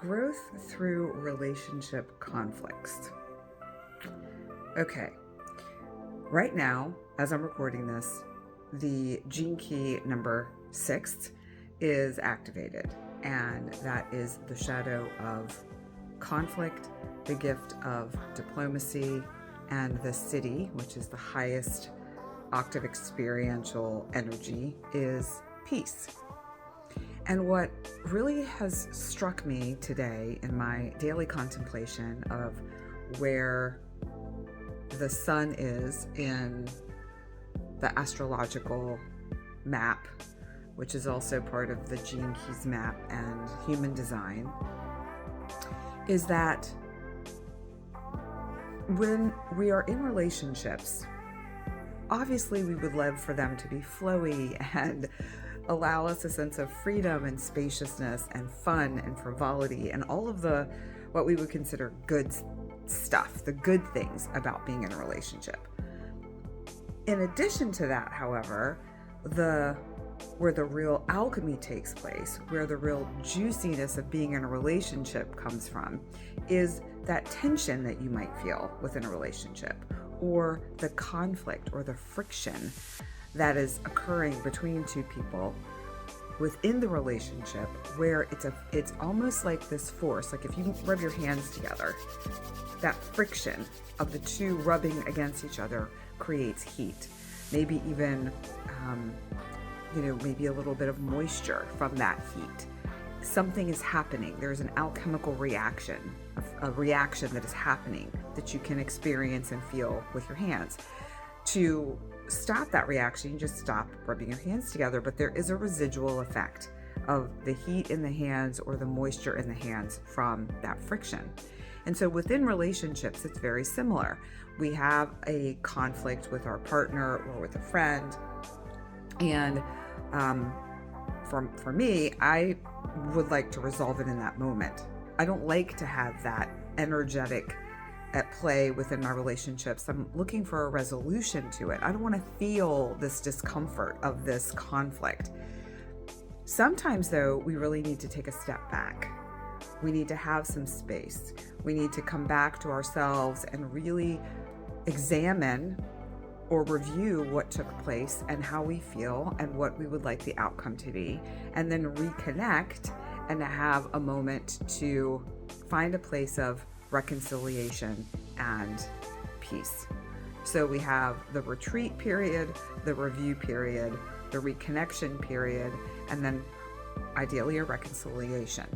Growth through relationship conflicts. Okay, right now, as I'm recording this, the gene key number 6 is activated, and that is the shadow of conflict, the gift of diplomacy, and the city, which is the highest octave experiential energy, is peace. And what really has struck me today in my daily contemplation of where the sun is in the astrological map, which is also part of the Gene Keys map and human design, is that when we are in relationships, obviously we would love for them to be flowy and allow us a sense of freedom and spaciousness and fun and frivolity and all of the what we would consider good stuff, the good things about being in a relationship. In addition to that, however, where the real alchemy takes place, where the real juiciness of being in a relationship comes from, is that tension that you might feel within a relationship, or the conflict or the friction that is occurring between two people within the relationship, where it's almost like this force, like if you rub your hands together, that friction of the two rubbing against each other creates heat, maybe even maybe a little bit of moisture from that heat. Something is happening. There's an alchemical reaction, a reaction that is happening that you can experience and feel with your hands. To stop that reaction, you just stop rubbing your hands together, but there is a residual effect of the heat in the hands or the moisture in the hands from that friction. And so within relationships, it's very similar. We have a conflict with our partner or with a friend, and for me, I would like to resolve it in that moment. I don't like to have that energetic at play within my relationships. I'm looking for a resolution to it. I don't want to feel this discomfort of this conflict. Sometimes, though, we really need to take a step back. We need to have some space. We need to come back to ourselves and really examine or review what took place and how we feel and what we would like the outcome to be, and then reconnect and to have a moment to find a place of reconciliation and peace. So we have the retreat period, the review period, the reconnection period, and then ideally a reconciliation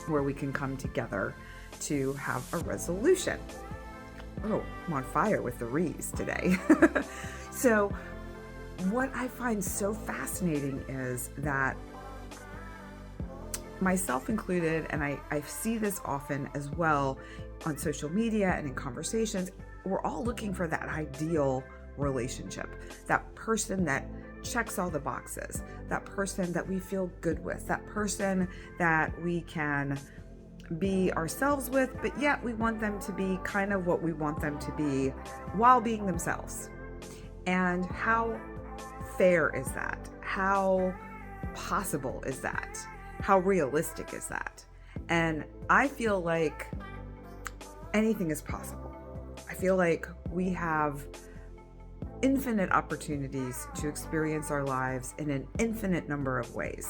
where we can come together to have a resolution. Oh, I'm on fire with the re's today. So what I find so fascinating is that, myself included, and I see this often as well on social media and in conversations, we're all looking for that ideal relationship, that person that checks all the boxes, that person that we feel good with, that person that we can be ourselves with, but yet we want them to be kind of what we want them to be while being themselves. And how fair is that? How possible is that? How realistic is that? And I feel like anything is possible. I feel like we have infinite opportunities to experience our lives in an infinite number of ways,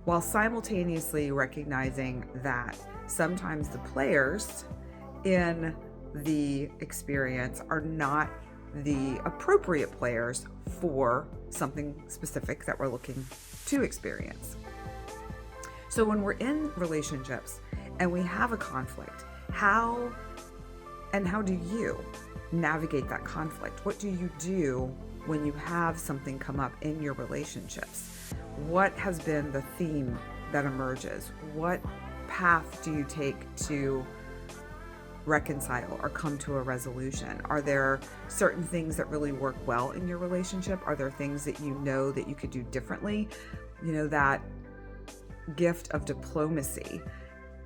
while simultaneously recognizing that sometimes the players in the experience are not the appropriate players for something specific that we're looking to experience. So when we're in relationships and we have a conflict, how do you navigate that conflict? What do you do when you have something come up in your relationships? What has been the theme that emerges? What path do you take to reconcile or come to a resolution? Are there certain things that really work well in your relationship? Are there things that you know that you could do differently? That gift of diplomacy,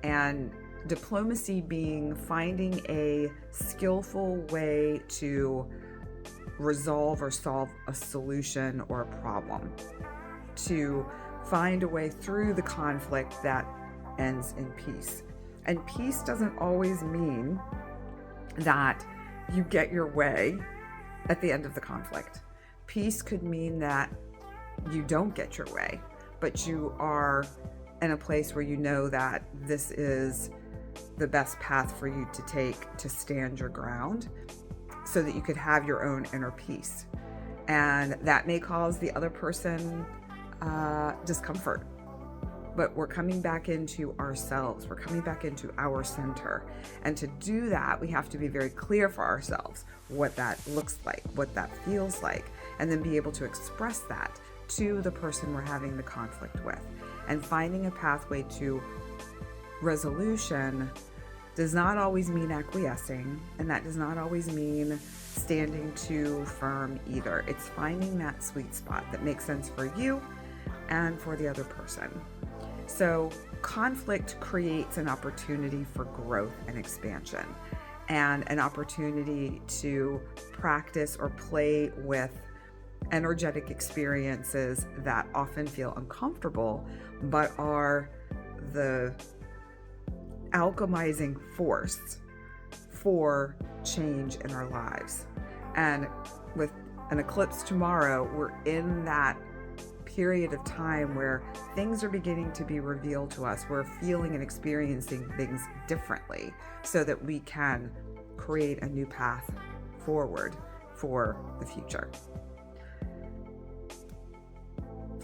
and diplomacy being finding a skillful way to resolve or solve a solution or a problem, to find a way through the conflict that ends in peace. And peace doesn't always mean that you get your way at the end of the conflict. Peace could mean that you don't get your way, but you are in a place where you know that this is the best path for you to take to stand your ground so that you could have your own inner peace. And that may cause the other person discomfort. But we're coming back into ourselves. We're coming back into our center. And to do that, we have to be very clear for ourselves what that looks like, what that feels like, and then be able to express that to the person we're having the conflict with. And finding a pathway to resolution does not always mean acquiescing, and that does not always mean standing too firm either. It's finding that sweet spot that makes sense for you and for the other person. So conflict creates an opportunity for growth and expansion, and an opportunity to practice or play with energetic experiences that often feel uncomfortable, but are the alchemizing force for change in our lives. And with an eclipse tomorrow, we're in that period of time where things are beginning to be revealed to us. We're feeling and experiencing things differently so that we can create a new path forward for the future.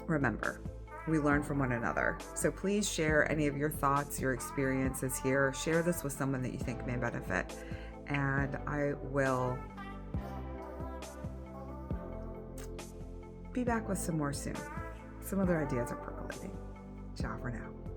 Remember, we learn from one another. So please share any of your thoughts, your experiences here. Share this with someone that you think may benefit. And I will be back with some more soon. Some other ideas are percolating. Ciao for now.